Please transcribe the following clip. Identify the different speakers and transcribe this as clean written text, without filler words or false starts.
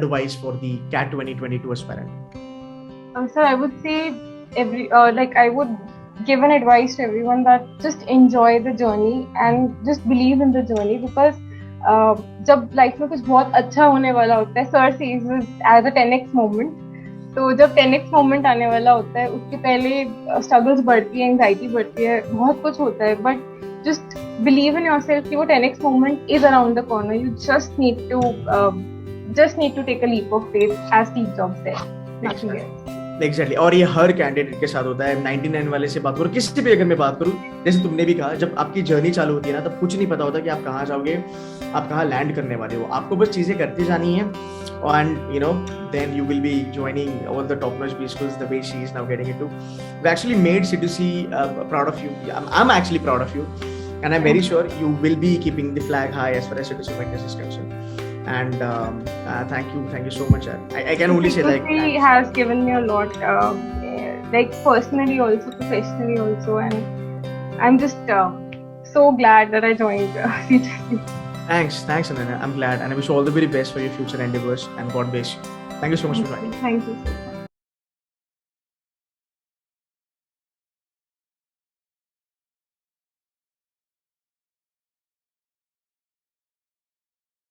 Speaker 1: advice for the CAT 2022 aspirant?
Speaker 2: Sir, I would say I would give an advice to everyone that just enjoy the journey and just believe in the journey, because जब life में कुछ बहुत अच्छा होने वाला होता है, sir says as a 10x moment, तो जब 10x मोमेंट आने वाला होता है उसके पहले स्ट्रगल्स बढ़ती है, एंजाइटी बढ़ती है, बहुत कुछ होता है, but just believe in yourself कि वो 10x moment is around the corner. You just need to take a leap of faith, as Steve Jobs said. Nothing else.
Speaker 1: Exactly. और ये हर कैंडिडेट के साथ होता है. 99 वाले से बात करूँ, किसी भी अगर मैं बात करूँ, जैसे तुमने भी कहा, जब आपकी जर्नी चालू होती है ना, तब कुछ नहीं पता होता कि आप कहाँ जाओगे, आप कहाँ लैंड करने वाले हो. आपको बस चीजें करती जानी है, and then you will be joining all the top-notch B schools the way she is now getting into. We actually made C2C proud of you. I'm actually proud of you, and I'm very sure you will be keeping the flag high as far as C2C Venkatesh's is concerned. And thank you so much. I can only say like
Speaker 2: he has given me a lot, like personally also, professionally also, and I'm just so glad that I joined C2C.
Speaker 1: Thanks Ananya. I'm glad, and I wish you all the very best for your future endeavors, and God bless you. Thank you so much for joining.
Speaker 2: Thank you.